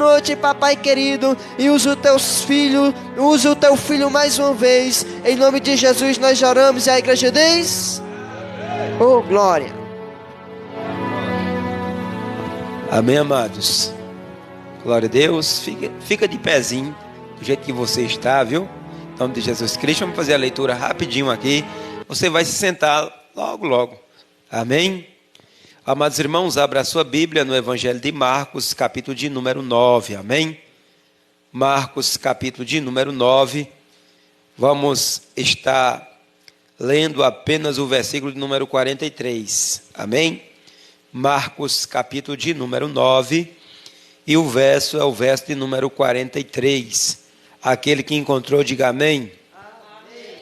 noite, papai querido, e usa o teu filho mais uma vez. Em nome de Jesus nós oramos e a igreja diz: oh, glória. Amém, amados. Glória a Deus. Fica de pezinho, do jeito que você está, viu? Em nome de Jesus Cristo, vamos fazer a leitura rapidinho aqui. Você vai se sentar logo. Amém? Amados irmãos, abra a sua Bíblia no Evangelho de Marcos, capítulo de número 9. Amém? Marcos, capítulo de número 9. Vamos estar lendo apenas o versículo de número 43. Amém? Marcos, capítulo de número 9. E o verso é o verso de número 43. Aquele que encontrou, diga amém.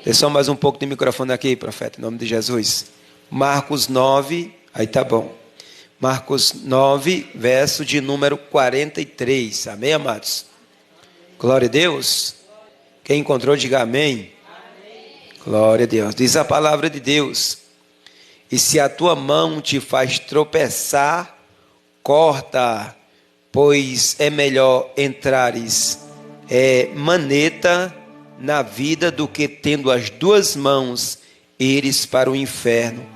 Tem só mais um pouco de microfone aqui, profeta, em nome de Jesus. Marcos 9, aí tá bom. Marcos 9, verso de número 43. Amém, amados? Glória a Deus. Quem encontrou, diga amém. Glória a Deus. Diz a palavra de Deus: e se a tua mão te faz tropeçar, corta, pois é melhor entrares maneta na vida do que, tendo as duas mãos, ires para o inferno,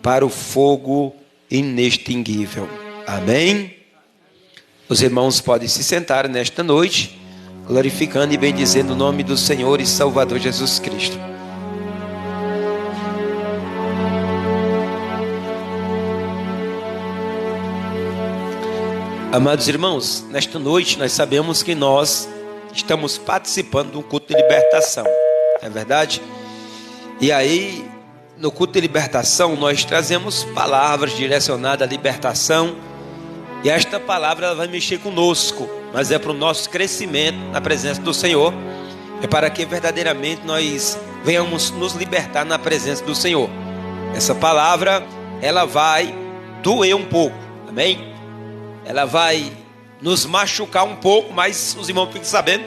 para o fogo inextinguível. Amém? Os irmãos podem se sentar nesta noite, glorificando e bendizendo o nome do Senhor e Salvador Jesus Cristo. Amados irmãos, nesta noite nós sabemos que nós estamos participando de um culto de libertação, é verdade? E aí, no culto de libertação, nós trazemos palavras direcionadas à libertação, e esta palavra ela vai mexer conosco, mas é para o nosso crescimento na presença do Senhor, é para que verdadeiramente nós venhamos nos libertar na presença do Senhor. Essa palavra, ela vai doer um pouco, amém? Ela vai nos machucar um pouco, mas os irmãos fiquem sabendo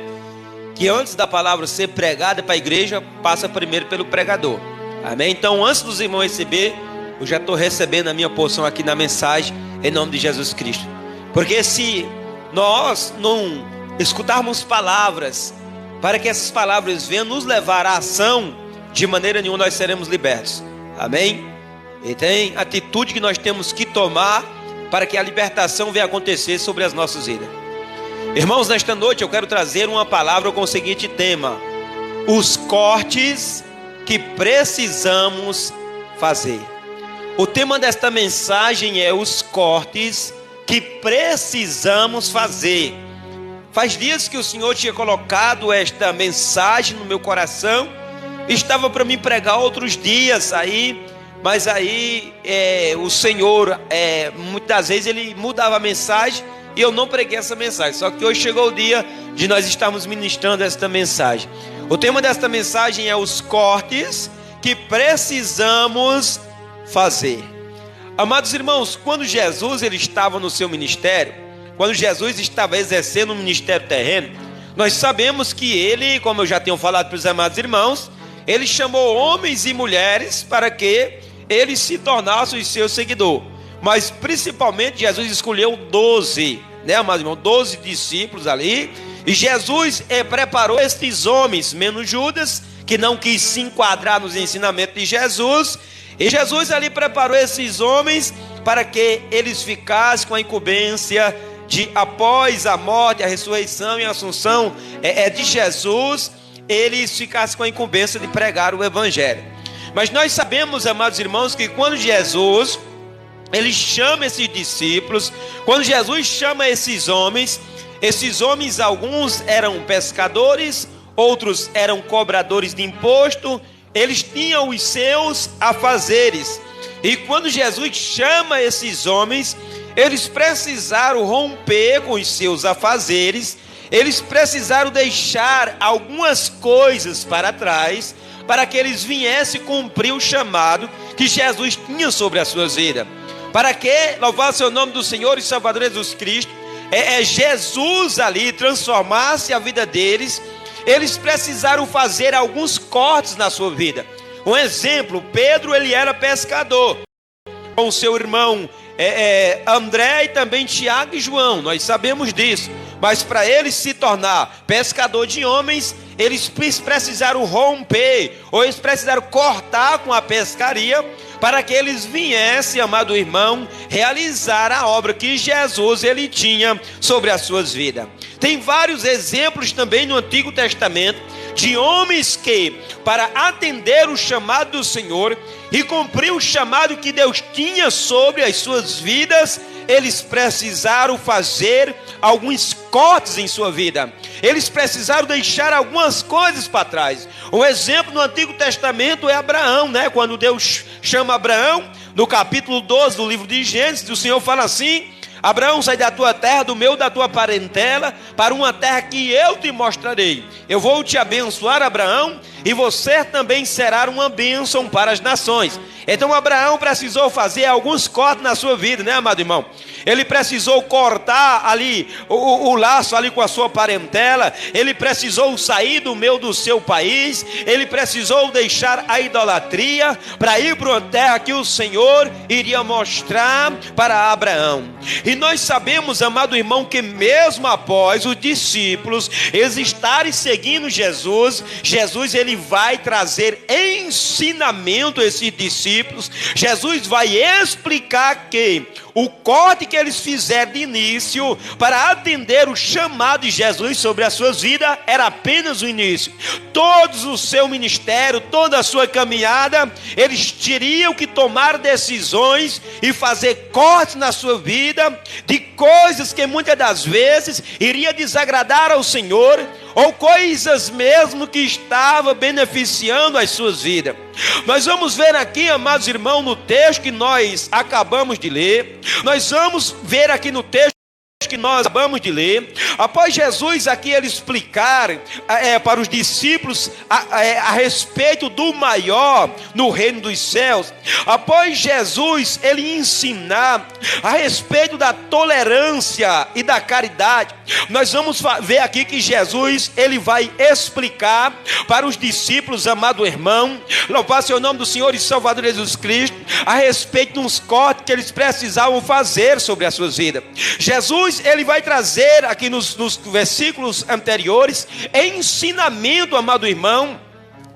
que antes da palavra ser pregada para a igreja, passa primeiro pelo pregador. Amém? Então, antes dos irmãos receber, eu já estou recebendo a minha porção aqui na mensagem, em nome de Jesus Cristo. Porque se nós não escutarmos palavras, para que essas palavras venham nos levar à ação, de maneira nenhuma nós seremos libertos. Amém? E tem atitude que nós temos que tomar para que a libertação venha acontecer sobre as nossas vidas. Irmãos, nesta noite eu quero trazer uma palavra com o seguinte tema: os cortes que precisamos fazer. O tema desta mensagem é os cortes que precisamos fazer. Faz dias que o Senhor tinha colocado esta mensagem no meu coração. Estava para me pregar outros dias aí, mas aí o Senhor, muitas vezes ele mudava a mensagem e eu não preguei essa mensagem. Só que hoje chegou o dia de nós estarmos ministrando esta mensagem. O tema desta mensagem é os cortes que precisamos fazer. Amados irmãos, quando Jesus ele estava no seu ministério, quando Jesus estava exercendo um ministério terreno, nós sabemos que ele, como eu já tenho falado para os amados irmãos, ele chamou homens e mulheres para que ele se tornasse o seu seguidor. Mas principalmente Jesus escolheu 12, né, amados irmãos? 12 discípulos ali. E Jesus preparou estes homens, menos Judas, que não quis se enquadrar nos ensinamentos de Jesus. E Jesus ali preparou esses homens para que eles ficassem com a incumbência de, após a morte, a ressurreição e a assunção de Jesus, eles ficassem com a incumbência de pregar o Evangelho. Mas nós sabemos, amados irmãos, que quando Jesus ele chama esses discípulos, quando Jesus chama esses homens, alguns eram pescadores, outros eram cobradores de imposto, eles tinham os seus afazeres. E quando Jesus chama esses homens, eles precisaram romper com os seus afazeres, eles precisaram deixar algumas coisas para trás, para que eles viessem cumprir o chamado que Jesus tinha sobre as suas vidas. Para que, louvado seja o nome do Senhor e Salvador Jesus Cristo, Jesus ali transformasse a vida deles, eles precisaram fazer alguns cortes na sua vida. Um exemplo, Pedro ele era pescador, com o seu irmão André e também Tiago e João, nós sabemos disso. Mas para eles se tornar pescador de homens, eles precisaram romper, ou eles precisaram cortar com a pescaria, para que eles viessem, amado irmão, realizar a obra que Jesus ele tinha sobre as suas vidas. Tem vários exemplos também no Antigo Testamento de homens que, para atender o chamado do Senhor e cumprir o chamado que Deus tinha sobre as suas vidas, eles precisaram fazer alguns cortes em sua vida. Eles precisaram deixar algumas coisas para trás. Um exemplo no Antigo Testamento é Abraão, né? Quando Deus chama Abraão, no capítulo 12 do livro de Gênesis, o Senhor fala assim: Abraão, sai da tua terra, do meio da tua parentela, para uma terra que eu te mostrarei. Eu vou te abençoar, Abraão, e você também será uma bênção para as nações. Então Abraão precisou fazer alguns cortes na sua vida, né, amado irmão? Ele precisou cortar ali o laço ali com a sua parentela. Ele precisou sair do meio do seu país. Ele precisou deixar a idolatria para ir para uma terra que o Senhor iria mostrar para Abraão. E nós sabemos, amado irmão, que mesmo após os discípulos eles estarem seguindo Jesus, ele vai trazer ensinamento a esses discípulos. Jesus vai explicar que o corte que eles fizeram de início para atender o chamado de Jesus sobre as suas vidas era apenas o início. Todo o seu ministério, toda a sua caminhada, eles teriam que tomar decisões e fazer cortes na sua vida de coisas que muitas das vezes iria desagradar ao Senhor, ou coisas mesmo que estavam beneficiando as suas vidas. Nós vamos ver aqui, amados irmãos, no texto que nós acabamos de ler. Nós vamos ver aqui no texto que nós acabamos de ler, após Jesus aqui ele explicar para os discípulos a respeito do maior no reino dos céus, após Jesus ele ensinar a respeito da tolerância e da caridade, nós vamos ver aqui que Jesus ele vai explicar para os discípulos, amado irmão, louvado seja o nome do Senhor e Salvador Jesus Cristo, a respeito de uns cortes que eles precisavam fazer sobre as suas vidas. Jesus ele vai trazer aqui nos versículos anteriores ensinamento, amado irmão,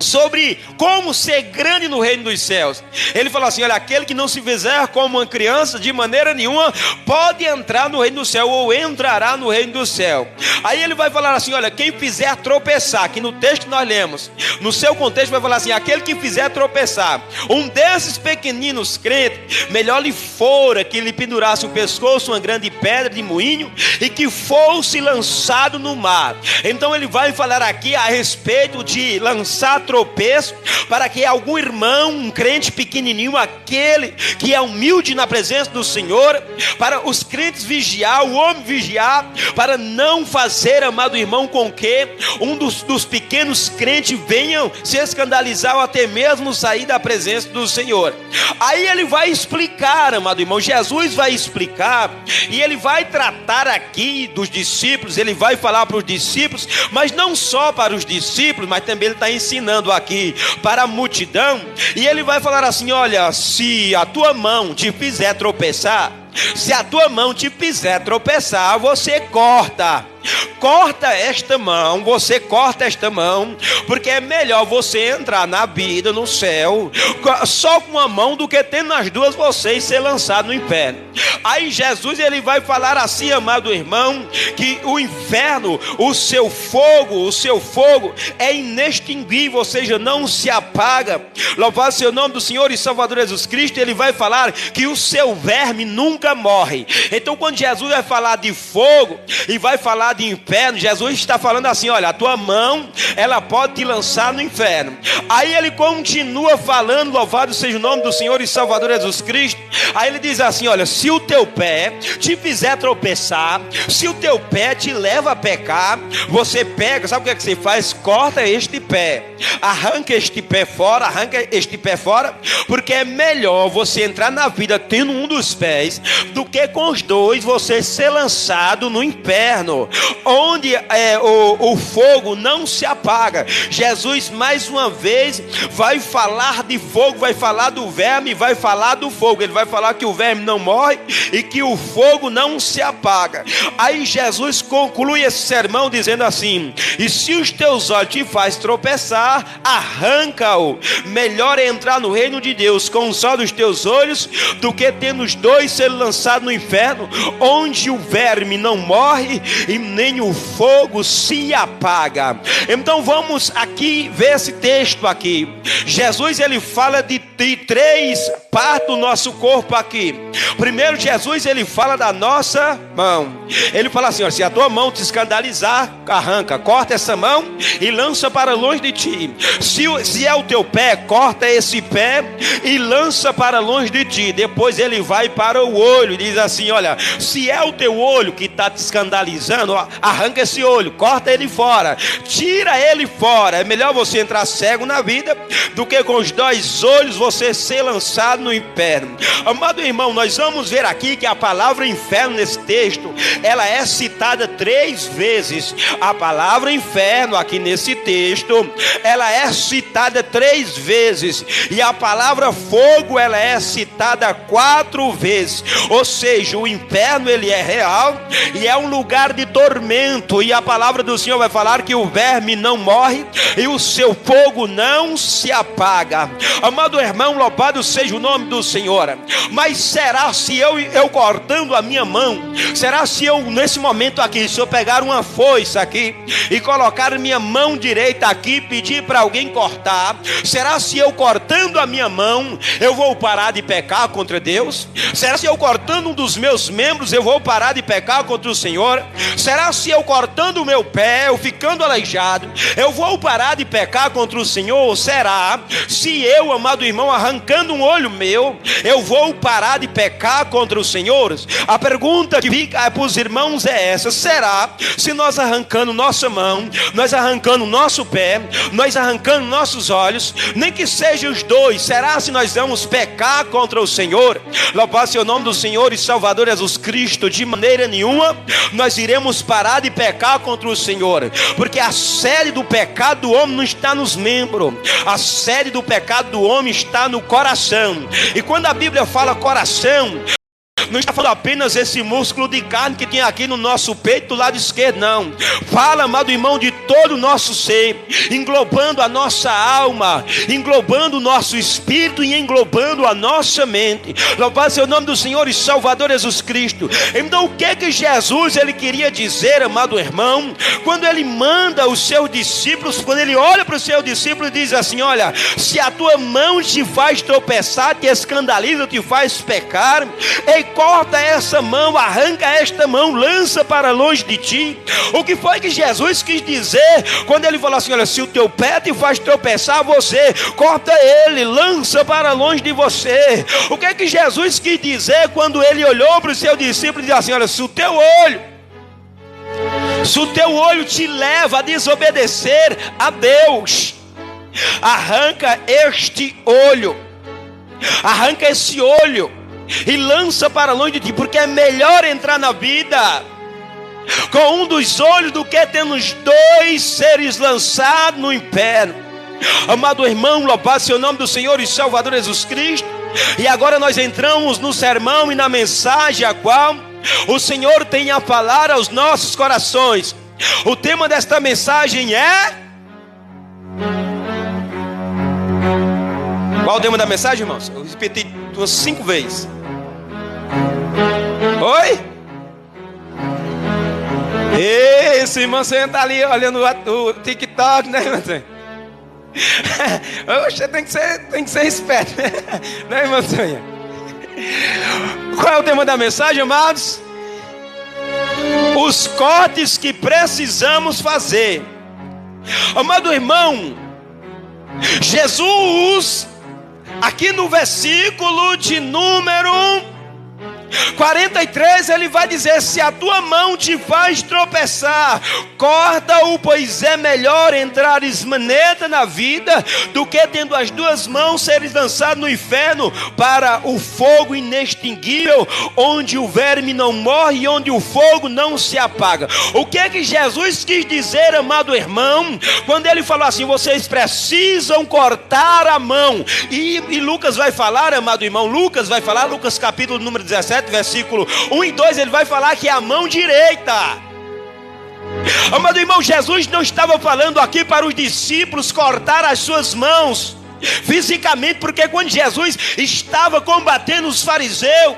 sobre como ser grande no reino dos céus. Ele fala assim: olha, aquele que não se fizer como uma criança, de maneira nenhuma pode entrar no reino do céu, ou entrará no reino do céu. Aí ele vai falar assim: olha, quem fizer tropeçar, que no texto que nós lemos, no seu contexto vai falar assim: aquele que fizer tropeçar um desses pequeninos crentes, melhor lhe fora que lhe pendurasse o pescoço uma grande pedra de moinho e que fosse lançado no mar. Então ele vai falar aqui a respeito de lançar tropeço, para que algum irmão, um crente pequenininho, aquele que é humilde na presença do Senhor, para os crentes vigiar, o homem vigiar, para não fazer, amado irmão, com que um dos pequenos crentes venham se escandalizar ou até mesmo sair da presença do Senhor. Aí ele vai explicar, amado irmão, Jesus vai explicar, e ele vai tratar aqui dos discípulos, ele vai falar para os discípulos, mas não só para os discípulos, mas também ele está ensinando aqui para a multidão. E ele vai falar assim: olha, se a tua mão te fizer tropeçar, você corta esta mão, porque é melhor você entrar na vida, no céu, só com uma mão, do que tendo as duas você ser lançado no inferno. Aí Jesus ele vai falar assim, amado irmão, que o inferno, o seu fogo é inextinguível, ou seja, não se apaga. Louvado seja o nome do Senhor e Salvador Jesus Cristo. Ele vai falar que o seu verme nunca morre. Então quando Jesus vai falar de fogo e vai falar de inferno, Jesus está falando assim: olha, a tua mão ela pode te lançar no inferno. Aí ele continua falando, louvado seja o nome do Senhor e Salvador Jesus Cristo. Aí ele diz assim: olha, se o teu pé te fizer tropeçar, se o teu pé te leva a pecar, você pega, sabe o que é que você faz? Corta este pé, arranca este pé fora, porque é melhor você entrar na vida tendo um dos pés, do que com os dois você ser lançado no inferno, onde o fogo não se apaga. Jesus mais uma vez vai falar de fogo, vai falar do verme, vai falar do fogo. Ele vai falar que o verme não morre e que o fogo não se apaga. Aí Jesus conclui esse sermão dizendo assim: e se os teus olhos te faz tropeçar, arranca-o. Melhor é entrar no reino de Deus com um só dos teus olhos do que tendo os dois ser lançados no inferno, onde o verme não morre e nem o fogo se apaga. Então vamos aqui ver esse texto aqui. Jesus ele fala de três partes do nosso corpo aqui. Primeiro, Jesus ele fala da nossa mão. Ele fala assim: ó, se a tua mão te escandalizar, arranca, corta essa mão e lança para longe de ti. Se é o teu pé, corta esse pé e lança para longe de ti. Depois ele vai para o olho e diz assim: olha, se é o teu olho que está te escandalizando, arranca esse olho, corta ele fora, tira ele fora. É melhor você entrar cego na vida do que com os dois olhos você ser lançado no inferno. Amado irmão, nós vamos ver aqui que a palavra inferno nesse texto, ela é citada 3 vezes. A palavra inferno aqui nesse texto, ela é citada 3 vezes. E a palavra fogo, ela é citada 4 vezes. Ou seja, o inferno ele é real e é um lugar de tormento. E a palavra do Senhor vai falar que o verme não morre e o seu fogo não se apaga. Amado irmão, louvado seja o nome do Senhor. Mas será se eu cortando a minha mão, será se eu nesse momento aqui, se eu pegar uma foice aqui e colocar minha mão direita aqui e pedir para alguém cortar, será se eu cortando a minha mão eu vou parar de pecar contra Deus? Será se eu cortando um dos meus membros eu vou parar de pecar contra o Senhor? Será se eu cortando o meu pé, eu ficando aleijado, eu vou parar de pecar contra o Senhor? Ou será se eu, amado irmão, arrancando um olho meu, eu vou parar de pecar contra os senhores? A pergunta que fica para os irmãos é essa: será se nós arrancando nossa mão, nós arrancando nosso pé, nós arrancando nossos olhos, nem que sejam os dois, será se nós vamos pecar contra o Senhor? Louvado seja o nome do Senhor e Salvador Jesus Cristo. De maneira nenhuma nós iremos parar de pecar contra o Senhor, porque a sede do pecado do homem não está nos membros, a sede do pecado do homem está no coração. E quando a Bíblia fala coração, não está falando apenas esse músculo de carne que tem aqui no nosso peito do lado esquerdo, não. Fala, amado irmão, de todo o nosso ser, englobando a nossa alma, englobando o nosso espírito e englobando a nossa mente. Louvado seja o nome do Senhor e Salvador Jesus Cristo. Então o que Jesus ele queria dizer, amado irmão, quando ele manda os seus discípulos, quando ele olha para os seus discípulos e diz assim: olha, se a tua mão te faz tropeçar, te escandaliza, te faz pecar, corta essa mão, arranca esta mão, lança para longe de ti. O que foi que Jesus quis dizer quando ele falou assim: olha, se o teu pé te faz tropeçar, você corta ele, lança para longe de você? O que é que Jesus quis dizer quando ele olhou para os seus discípulos e disse assim: olha, se o teu olho te leva a desobedecer a Deus, arranca este olho, arranca esse olho e lança para longe de ti, porque é melhor entrar na vida com um dos olhos do que tendo os dois seres lançados no inferno. Amado irmão, louvado seja o nome do Senhor e Salvador Jesus Cristo. E agora nós entramos no sermão e na mensagem a qual o Senhor tem a falar aos nossos corações. O tema desta mensagem é... Qual o tema da mensagem, irmãos? Eu repeti umas 5 vezes. Oi? Esse irmão está ali olhando o TikTok, né, irmão? Oxe, tem que ser esperto, né, irmão? Qual é o tema da mensagem, amados? Os cortes que precisamos fazer. Amado irmão, Jesus, aqui no versículo de número 43 ele vai dizer: se a tua mão te faz tropeçar, corta-o, pois é melhor entrares maneta na vida do que tendo as duas mãos seres lançado no inferno, para o fogo inextinguível, onde o verme não morre e onde o fogo não se apaga. O que é que Jesus quis dizer, amado irmão, quando ele falou assim: vocês precisam cortar a mão? E Lucas vai falar, amado irmão, Lucas capítulo número 17, versículo 1 e 2, ele vai falar que é a mão direita. Amado irmão, Jesus não estava falando aqui para os discípulos cortar as suas mãos fisicamente, porque quando Jesus estava combatendo os fariseus,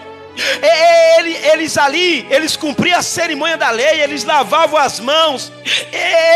eles cumpriam a cerimônia da lei, eles lavavam as mãos,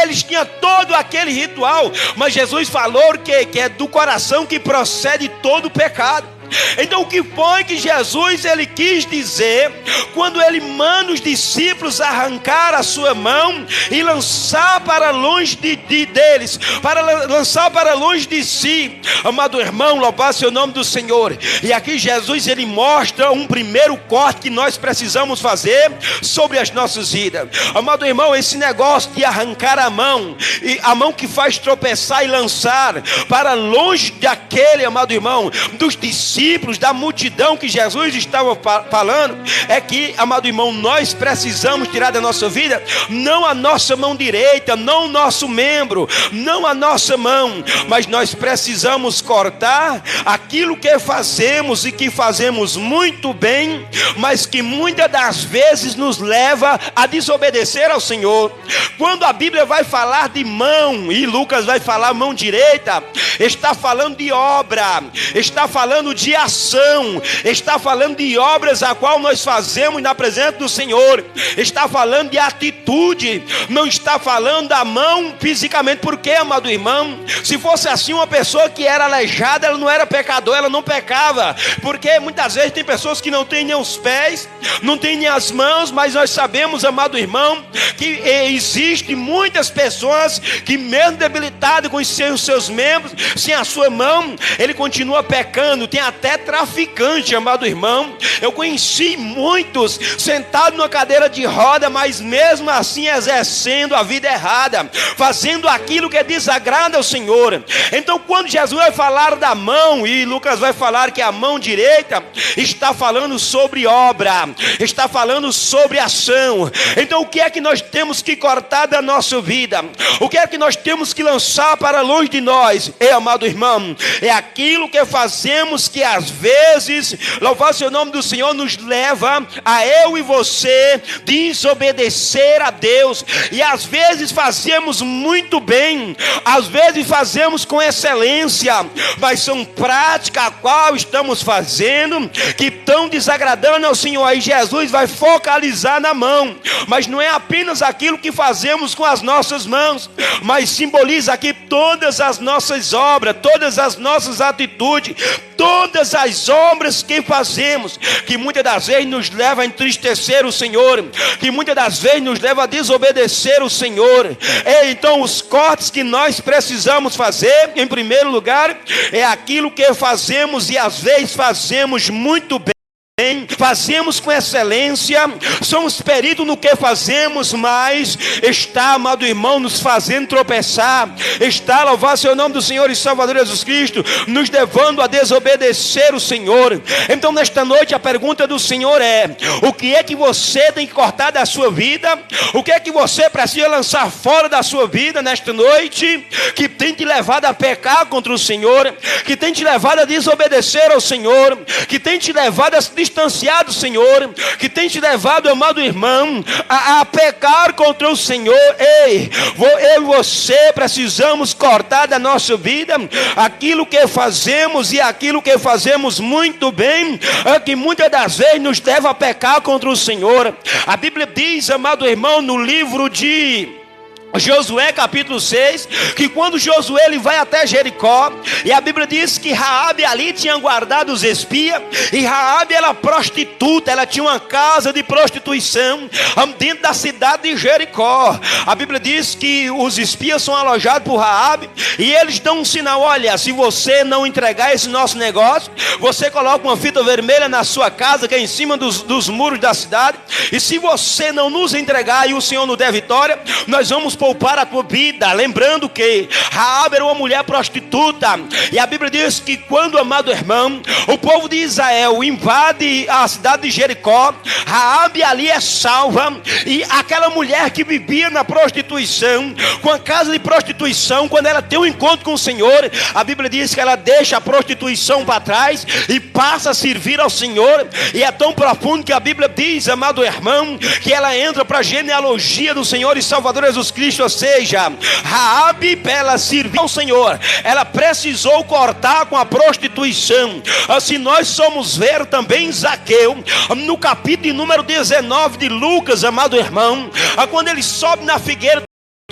eles tinham todo aquele ritual, mas Jesus falou que é do coração que procede todo o pecado. Então o que foi que Jesus ele quis dizer quando ele manda os discípulos arrancar a sua mão e lançar para longe deles, para lançar para longe de si? Amado irmão, louvado-se o nome do Senhor. E aqui Jesus ele mostra um primeiro corte que nós precisamos fazer sobre as nossas vidas. Amado irmão, esse negócio de arrancar a mão, e a mão que faz tropeçar e lançar para longe daquele, amado irmão, dos discípulos, da multidão que Jesus estava falando, é que, amado irmão, nós precisamos tirar da nossa vida não a nossa mão direita, não o nosso membro, não a nossa mão, mas nós precisamos cortar aquilo que fazemos e que fazemos muito bem, mas que muitas das vezes nos leva a desobedecer ao Senhor. Quando a Bíblia vai falar de mão, e Lucas vai falar mão direita, está falando de obra, está falando de ação, está falando de obras a qual nós fazemos na presença do Senhor, está falando de atitude, não está falando da mão fisicamente. Porque, amado irmão, se fosse assim, uma pessoa que era aleijada, ela não era pecador, ela não pecava, porque muitas vezes tem pessoas que não têm nem os pés, não têm nem as mãos, mas nós sabemos, amado irmão, que existem muitas pessoas que mesmo debilitado com os seus membros, sem a sua mão, ele continua pecando. Tem até traficante, amado irmão. Eu conheci muitos sentados numa cadeira de roda, mas mesmo assim exercendo a vida errada, fazendo aquilo que desagrada ao Senhor. Então quando Jesus vai falar da mão, e Lucas vai falar que a mão direita está falando sobre obra, está falando sobre ação. Então o que é que nós temos que cortar da nossa vida? O que é que nós temos que lançar para longe de nós? Amado irmão, é aquilo que fazemos que às vezes, louvado o nome do Senhor, nos leva a eu e você desobedecer a Deus. E às vezes fazemos muito bem, às vezes fazemos com excelência, mas são práticas a qual estamos fazendo que estão desagradando ao Senhor. Aí Jesus vai focalizar na mão, mas não é apenas aquilo que fazemos com as nossas mãos, mas simboliza aqui todas as nossas obras, todas as nossas atitudes, todas as obras que fazemos, que muitas das vezes nos leva a entristecer o Senhor, que muitas das vezes nos leva a desobedecer o Senhor. Então os cortes que nós precisamos fazer, em primeiro lugar, é aquilo que fazemos e às vezes fazemos muito bem, fazemos com excelência, somos peritos no que fazemos, mas está, amado irmão, nos fazendo tropeçar, está, louvado seja o nome do Senhor e Salvador Jesus Cristo, nos levando a desobedecer o Senhor. Então nesta noite a pergunta do Senhor é: o que é que você tem que cortar da sua vida? O que é que você precisa lançar fora da sua vida nesta noite, que tem te levado a pecar contra o Senhor, que tem te levado a desobedecer ao Senhor, que tem te levado a se distanciar do Senhor, que tem te levado, amado irmão, a pecar contra o Senhor? Eu e você precisamos cortar da nossa vida aquilo que fazemos, e aquilo que fazemos muito bem, que muitas das vezes nos leva a pecar contra o Senhor. A Bíblia diz, amado irmão, no livro de Josué capítulo 6, que quando Josué ele vai até Jericó, e a Bíblia diz que Raabe ali tinha guardado os espias, e Raabe era prostituta, ela tinha uma casa de prostituição dentro da cidade de Jericó. A Bíblia diz que os espias são alojados por Raabe, e eles dão um sinal: olha, se você não entregar esse nosso negócio, você coloca uma fita vermelha na sua casa, que é em cima dos muros da cidade, e se você não nos entregar e o Senhor nos der vitória, nós vamos poupar a tua vida. Lembrando que Raabe era uma mulher prostituta, e a Bíblia diz que quando, amado irmão, o povo de Israel invade a cidade de Jericó, Raabe ali é salva, e aquela mulher que vivia na prostituição, com a casa de prostituição, quando ela tem um encontro com o Senhor, a Bíblia diz que ela deixa a prostituição para trás e passa a servir ao Senhor. E é tão profundo que a Bíblia diz, amado irmão, que ela entra para a genealogia do Senhor e Salvador Jesus Cristo. Ou seja, Raabe, para ela servir ao Senhor, ela precisou cortar com a prostituição. Assim nós somos ver também Zaqueu, no capítulo número 19 de Lucas, amado irmão, quando ele sobe na figueira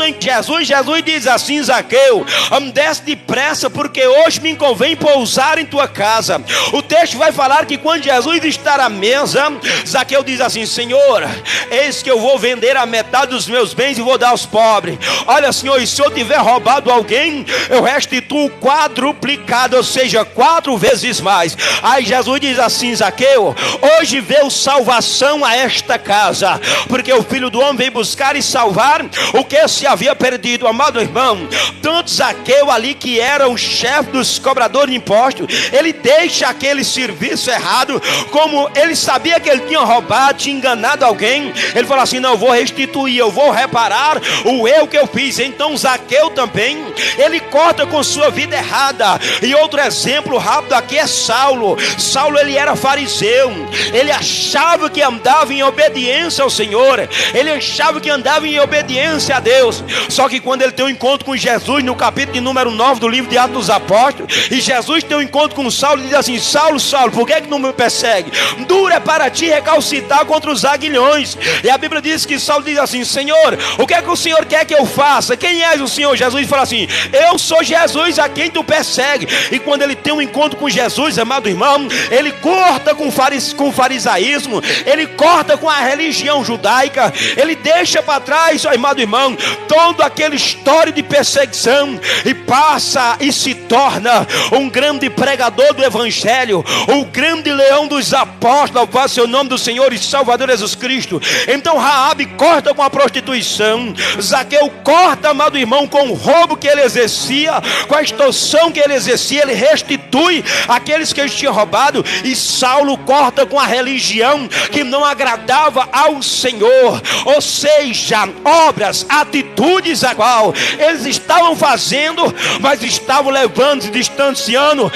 em Jesus diz assim: Zaqueu, desce depressa, porque hoje me convém pousar em tua casa. O texto vai falar que quando Jesus está à mesa, Zaqueu diz assim: Senhor, eis que eu vou vender a metade dos meus bens e vou dar aos pobres. Olha, Senhor, e se eu tiver roubado alguém, eu restituo quadruplicado, ou seja, 4 vezes mais. Aí Jesus diz assim: Zaqueu, hoje veio salvação a esta casa, porque o Filho do Homem veio buscar e salvar o que se havia perdido. Amado irmão, tanto Zaqueu ali, que era o chefe dos cobradores de impostos, ele deixa aquele serviço errado, como ele sabia que ele tinha roubado, tinha enganado alguém, ele falou assim: não, eu vou restituir, eu vou reparar o erro que eu fiz. Então Zaqueu também, ele corta com sua vida errada. E outro exemplo rápido aqui é Saulo. Saulo, ele era fariseu, ele achava que andava em obediência ao Senhor, ele achava que andava em obediência a Deus. Só que quando ele tem um encontro com Jesus, no capítulo de número 9 do livro de Atos dos Apóstolos, e Jesus tem um encontro com Saulo, e diz assim: Saulo, Saulo, por que não me persegue? Duro é para ti recalcitar contra os aguilhões. E a Bíblia diz que Saulo diz assim: Senhor, o que é que o Senhor quer que eu faça? Quem és o Senhor? Jesus fala assim: eu sou Jesus a quem tu persegue. E quando ele tem um encontro com Jesus, amado irmão, ele corta com o farisaísmo, ele corta com a religião judaica, ele deixa para trás, amado irmão, todo aquele história de perseguição, e passa e se torna um grande pregador do Evangelho, o grande leão dos apóstolos, louvado seja o nome do Senhor e Salvador Jesus Cristo. Então Raabe corta com a prostituição, Zaqueu corta, amado irmão, com o roubo que ele exercia, com a extorsão que ele exercia, ele restitui aqueles que ele tinha roubado. E Saulo corta com a religião que não agradava ao Senhor, ou seja, obras, atitudes a qual eles estavam fazendo, mas estavam levando, se distanciando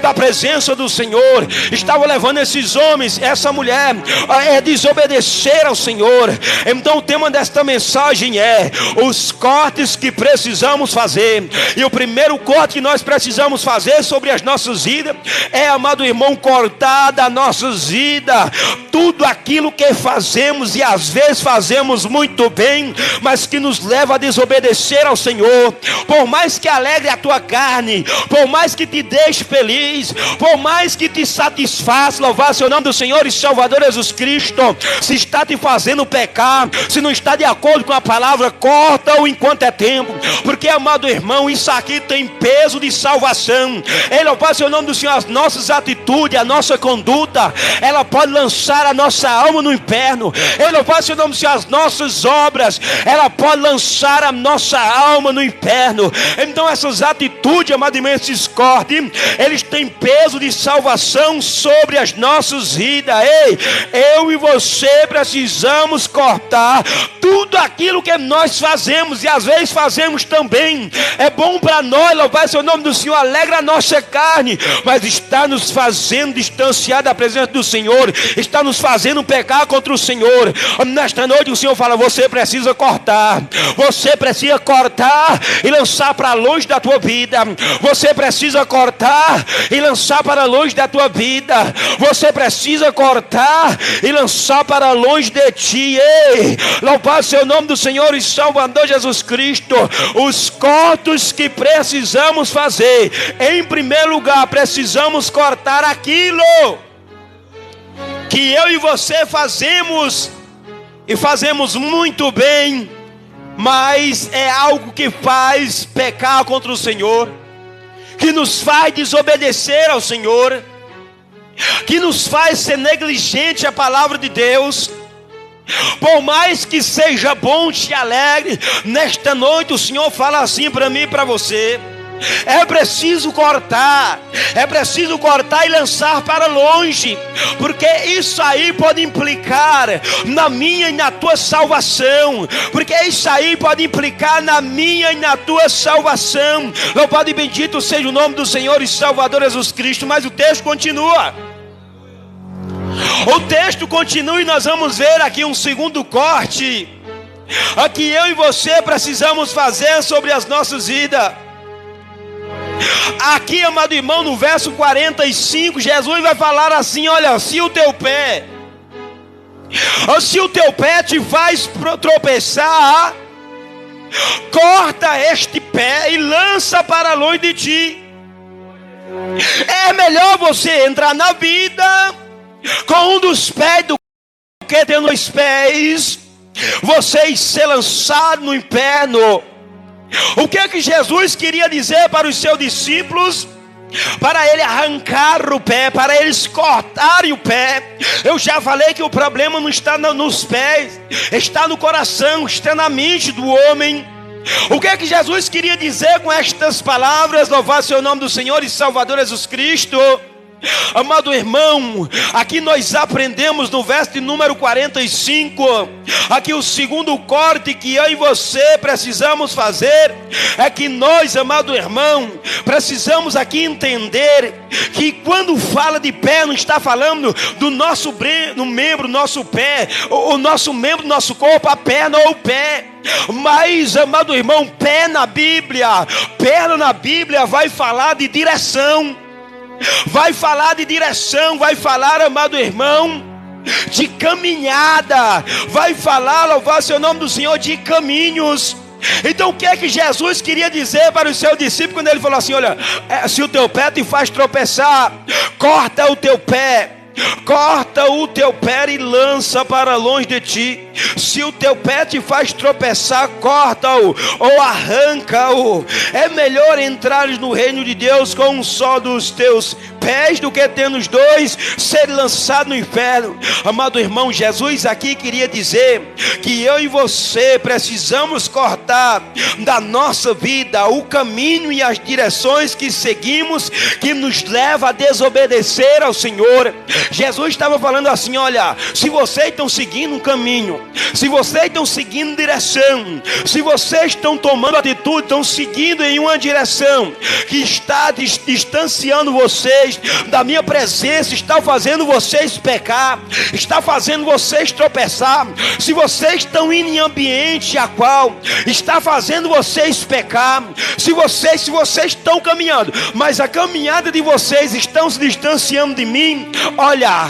da presença do Senhor, estavam levando esses homens, essa mulher, desobedecer ao Senhor. Então o tema desta mensagem é os cortes que precisamos fazer. E o primeiro corte que nós precisamos fazer sobre as nossas vidas é, amado irmão, cortar das nossas vidas tudo aquilo que fazemos, e às vezes fazemos muito bem, mas que nos leva a desobedecer ao Senhor. Por mais que alegre a tua carne, por mais que te deixe feliz, por mais que te satisfaça, louvar seu nome do Senhor e Salvador Jesus Cristo, se está te fazendo pecar, se não está de acordo com a palavra, corta-o enquanto é tempo. Porque, amado irmão, isso aqui tem peso de salvação. Ele, louvar seu nome do Senhor, as nossas atitudes, a nossa conduta, ela pode lançar a nossa alma no inferno. Ele, louvar seu nome do Senhor, as nossas obras, ela pode lançar a nossa alma no inferno. Então essas atitudes, amado irmão, esses cortes, eles têm peso de salvação sobre as nossas vidas. Ei, eu e você precisamos cortar tudo aquilo que nós fazemos, e às vezes fazemos também, é bom para nós, louvar seu nome do Senhor, alegra a nossa carne, mas está nos fazendo distanciar da presença do Senhor, está nos fazendo pecar contra o Senhor. Nesta noite o Senhor fala: você precisa cortar, Você precisa cortar e lançar para longe da tua vida. Você precisa cortar e lançar para longe da tua vida. Você precisa cortar e lançar para longe de ti. Ei, louvado seja o nome do Senhor e Salvador Jesus Cristo. Os cortes que precisamos fazer, em primeiro lugar, precisamos cortar aquilo que eu e você fazemos, e fazemos muito bem, mas é algo que faz pecar contra o Senhor, que nos faz desobedecer ao Senhor, que nos faz ser negligente à palavra de Deus. Por mais que seja bom, te alegre, nesta noite o Senhor fala assim para mim e para você: é preciso cortar e lançar para longe, porque isso aí pode implicar na minha e na tua salvação, porque isso aí pode implicar na minha e na tua salvação. Louvado e bendito seja o nome do Senhor e Salvador Jesus Cristo. Mas o texto continua. O texto continua e nós vamos ver aqui um segundo corte, aqui eu e você precisamos fazer sobre as nossas vidas. Aqui, amado irmão, no verso 45, Jesus vai falar assim: olha, se o teu pé te faz tropeçar, corta este pé e lança para longe de ti. É melhor você entrar na vida com um dos pés do que tendo dois pés, você ser lançado no inferno. O que é que Jesus queria dizer para os seus discípulos? Para ele arrancar o pé, para eles cortarem o pé. Eu já falei que o problema não está nos pés, está no coração, está na mente do homem. O que é que Jesus queria dizer com estas palavras? Louvado seja o nome do Senhor e Salvador Jesus Cristo. Amado irmão, aqui nós aprendemos no verso de número 45, aqui o segundo corte que eu e você precisamos fazer, é que nós, amado irmão, precisamos aqui entender que quando fala de pé, não está falando do nosso membro, nosso pé, o nosso membro, nosso corpo, a perna ou o pé. Mas, amado irmão, perna na Bíblia vai falar de direção. Vai falar de direção, vai falar, amado irmão, de caminhada, vai falar, louvado seja o nome do Senhor, de caminhos. Então o que é que Jesus queria dizer para os seus discípulos quando ele falou assim: olha, se o teu pé te faz tropeçar, corta o teu pé e lança para longe de ti. Se o teu pé te faz tropeçar, corta-o ou arranca-o. É melhor entrares no reino de Deus com um só dos teus pés do que tendo os dois ser lançado no inferno. Amado irmão, Jesus aqui queria dizer que eu e você precisamos cortar da nossa vida o caminho e as direções que seguimos, que nos leva a desobedecer ao Senhor. Jesus estava falando assim: olha, se vocês estão seguindo um caminho, se vocês estão seguindo direção, se vocês estão tomando atitude, estão seguindo em uma direção que está distanciando vocês da minha presença, está fazendo vocês pecar, está fazendo vocês tropeçar, se vocês estão indo em ambiente a qual está fazendo vocês pecar, se vocês estão caminhando, mas a caminhada de vocês estão se distanciando de mim, olha,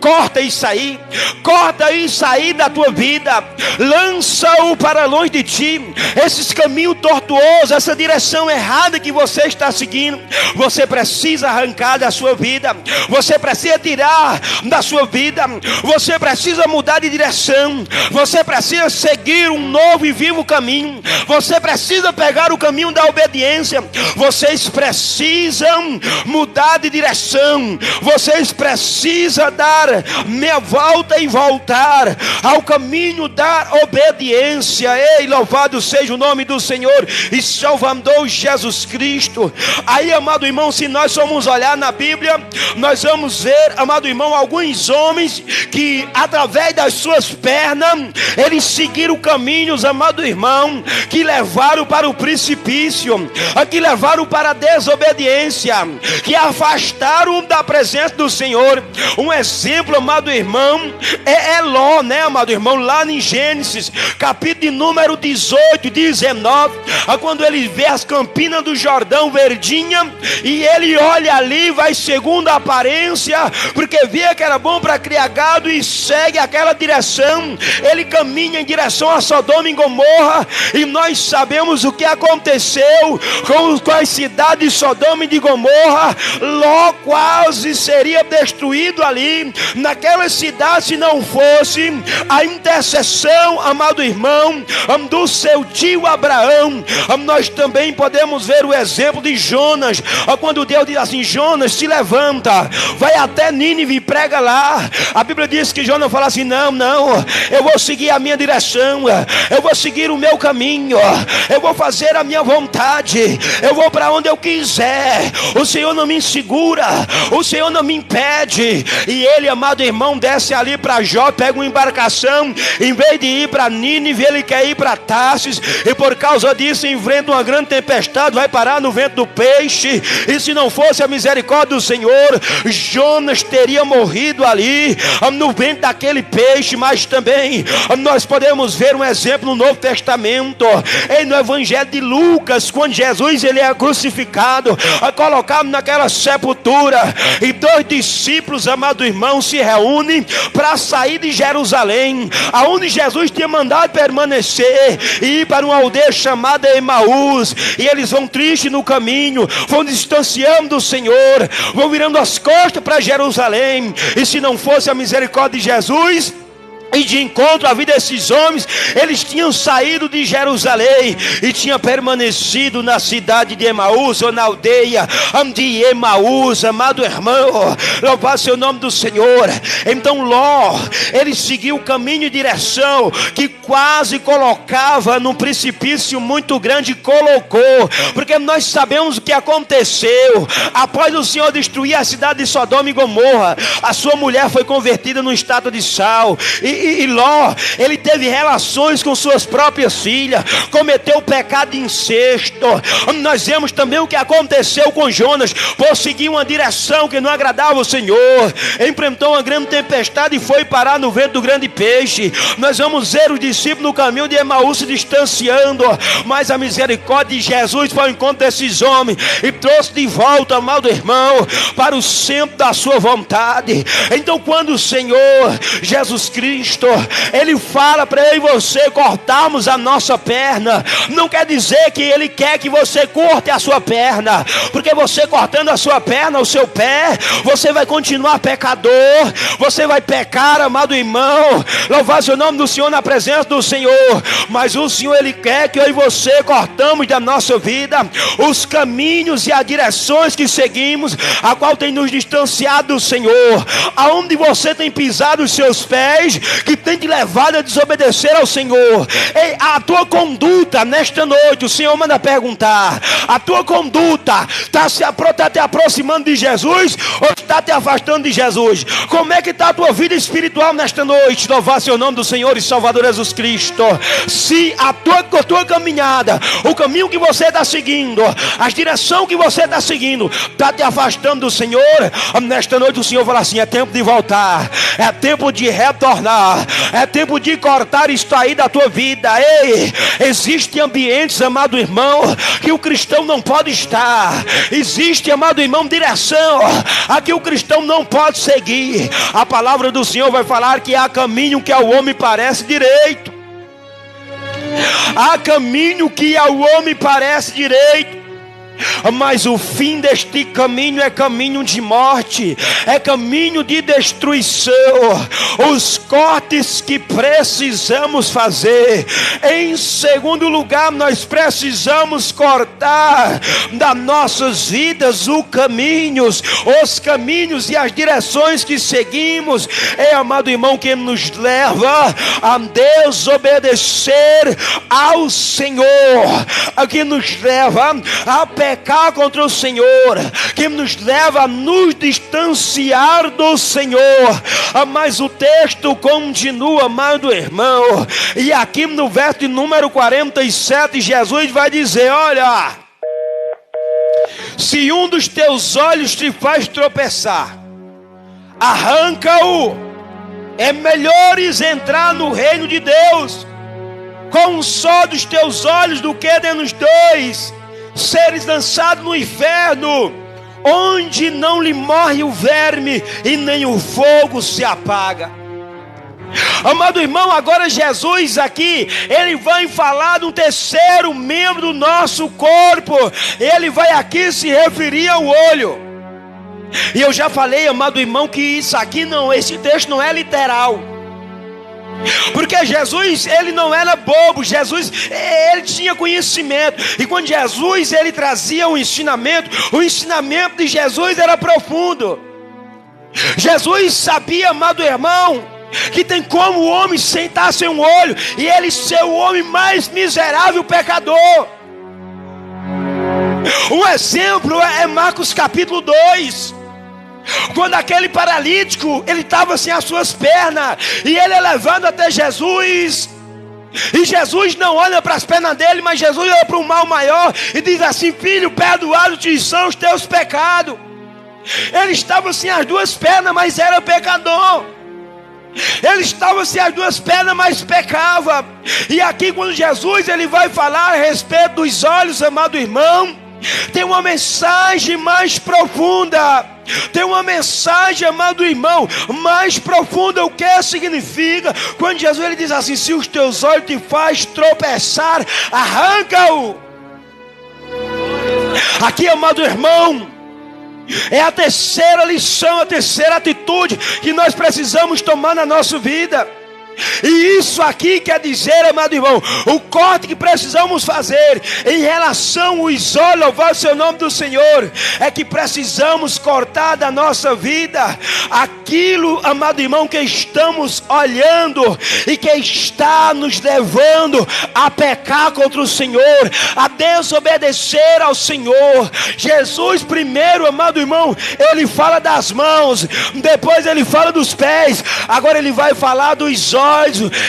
corta isso aí da tua vida, lança-o para longe de ti. Esses caminhos tortuosos, essa direção errada que você está seguindo, você precisa arrancar da sua vida, você precisa tirar da sua vida, você precisa mudar de direção, você precisa seguir um novo e vivo caminho, você precisa pegar o caminho da obediência, vocês precisam mudar de direção, vocês precisam dar meia volta e voltar ao caminho da obediência. Ei, louvado seja o nome do Senhor e Salvador Jesus Cristo. Aí, amado irmão, se nós formos olhar na Bíblia, nós vamos ver, amado irmão, alguns homens que através das suas pernas eles seguiram caminhos, amado irmão, que levaram para o precipício, que levaram para a desobediência, que afastaram da presença do Senhor. Um exemplo, amado irmão, é Ló, né, amado irmão? irmão, lá em Gênesis, capítulo de número 18, 19, quando ele vê as campinas do Jordão verdinha, e ele olha ali, vai segundo a aparência, porque via que era bom para criar gado, e segue aquela direção. Ele caminha em direção a Sodoma e Gomorra, e nós sabemos o que aconteceu com as cidades de Sodoma e de Gomorra. Ló quase seria destruído ali, naquela cidade, se não fosse a intercessão, amado irmão, do seu tio Abraão. Nós também podemos ver o exemplo de Jonas, quando Deus diz assim: Jonas, se levanta, vai até Nínive e prega lá. A Bíblia diz que Jonas fala assim: não, eu vou seguir a minha direção, eu vou seguir o meu caminho, eu vou fazer a minha vontade, eu vou para onde eu quiser, o Senhor não me segura, o Senhor não me impede. E ele, amado irmão, desce ali para Jó, pega uma embarcação, em vez de ir para Nínive, ele quer ir para Tarsis, e por causa disso enfrenta uma grande tempestade, vai parar no vento do peixe. E se não fosse a misericórdia do Senhor, Jonas teria morrido ali no vento daquele peixe. Mas também nós podemos ver um exemplo no Novo Testamento, no Evangelho de Lucas, quando Jesus ele é crucificado, colocado naquela sepultura, e 2 discípulos, amado irmão, se reúnem para sair de Jerusalém, aonde Jesus tinha mandado permanecer, e ir para uma aldeia chamada Emaús. E eles vão tristes no caminho, vão distanciando do Senhor, vão virando as costas para Jerusalém. E se não fosse a misericórdia de Jesus, e de encontro à vida desses homens, eles tinham saído de Jerusalém e tinham permanecido na cidade de Emaús, ou na aldeia de Emaús. Amado irmão, louvado seja o nome do Senhor. Então Ló, ele seguiu o caminho e direção que quase colocava num precipício muito grande, colocou, porque nós sabemos o que aconteceu. Após o Senhor destruir a cidade de Sodoma e Gomorra, a sua mulher foi convertida numa estátua de sal, e Ló, ele teve relações com suas próprias filhas, cometeu o pecado de incesto. Nós vemos também o que aconteceu com Jonas, por seguir uma direção que não agradava o Senhor, enfrentou uma grande tempestade e foi parar no vento do grande peixe. Nós vamos ver os discípulos no caminho de Emaús se distanciando, mas a misericórdia de Jesus foi ao encontro desses homens e trouxe de volta, amado irmão, para o centro da sua vontade. Então, quando o Senhor Jesus Cristo ele fala para eu e você cortarmos a nossa perna, não quer dizer que ele quer que você corte a sua perna, porque você cortando a sua perna, o seu pé, você vai continuar pecador, você vai pecar, amado irmão. Louvado seja o nome do Senhor na presença do Senhor. Mas o Senhor ele quer que eu e você cortamos da nossa vida os caminhos e as direções que seguimos, a qual tem nos distanciado do Senhor, aonde você tem pisado os seus pés, que tem te levado a desobedecer ao Senhor. Ei, a tua conduta nesta noite, o Senhor manda perguntar: a tua conduta está te aproximando de Jesus ou está te afastando de Jesus? Como é que está a tua vida espiritual nesta noite? Louvado seja o nome do Senhor e Salvador Jesus Cristo. Se a tua caminhada, o caminho que você está seguindo, a direção que você está seguindo, está te afastando do Senhor, nesta noite o Senhor fala assim: é tempo de voltar, é tempo de retornar, é tempo de cortar isso aí da tua vida. Ei, existem ambientes, amado irmão, que o cristão não pode estar. Existe, amado irmão, direção a que o cristão não pode seguir. A palavra do Senhor vai falar que há caminho que ao homem parece direito, há caminho que ao homem parece direito, mas o fim deste caminho é caminho de morte, é caminho de destruição. Os cortes que precisamos fazer, em segundo lugar, nós precisamos cortar das nossas vidas os caminhos e as direções que seguimos. É, amado irmão, que nos leva a desobedecer ao Senhor, que nos leva a pecar contra o Senhor, que nos leva a nos distanciar do Senhor. Mas o texto continua, amado irmão, e aqui no verso de número 47, Jesus vai dizer: olha, se um dos teus olhos te faz tropeçar, arranca-o É melhores entrar no reino de Deus com um só dos teus olhos do que dentro dos dois, seres lançados no inferno, onde não lhe morre o verme e nem o fogo se apaga. Amado irmão, agora Jesus aqui, ele vai falar do terceiro membro do nosso corpo. Ele vai aqui se referir ao olho. E eu já falei, amado irmão, que isso aqui não, esse texto não é literal. Porque Jesus, ele não era bobo. Jesus, ele tinha conhecimento. E quando Jesus, ele trazia o ensinamento de Jesus era profundo. Jesus sabia, amado irmão, que tem como o homem sentar sem um olho e ele ser o homem mais miserável pecador. Um exemplo é Marcos capítulo 2, quando aquele paralítico, ele estava sem as suas pernas, e ele é levado até Jesus, e Jesus não olha para as pernas dele, mas Jesus olha para um mal maior e diz assim: filho, perdoados-te são os teus pecados. Ele estava sem as duas pernas, mas era pecador. Ele estava sem as duas pernas, mas pecava. E aqui quando Jesus, ele vai falar a respeito dos olhos, amado irmão, tem uma mensagem mais profunda. Tem uma mensagem, amado irmão, mais profunda. O que significa quando Jesus, ele diz assim: se os teus olhos te faz tropeçar, arranca-o. Aqui, amado irmão, é a terceira lição, a terceira atitude que nós precisamos tomar na nossa vida. E isso aqui quer dizer, amado irmão, o corte que precisamos fazer em relação aos olhos, louvar o seu nome do Senhor, é que precisamos cortar da nossa vida aquilo, amado irmão, que estamos olhando e que está nos levando a pecar contra o Senhor, a desobedecer ao Senhor. Jesus primeiro, amado irmão, ele fala das mãos, depois ele fala dos pés, agora ele vai falar dos olhos.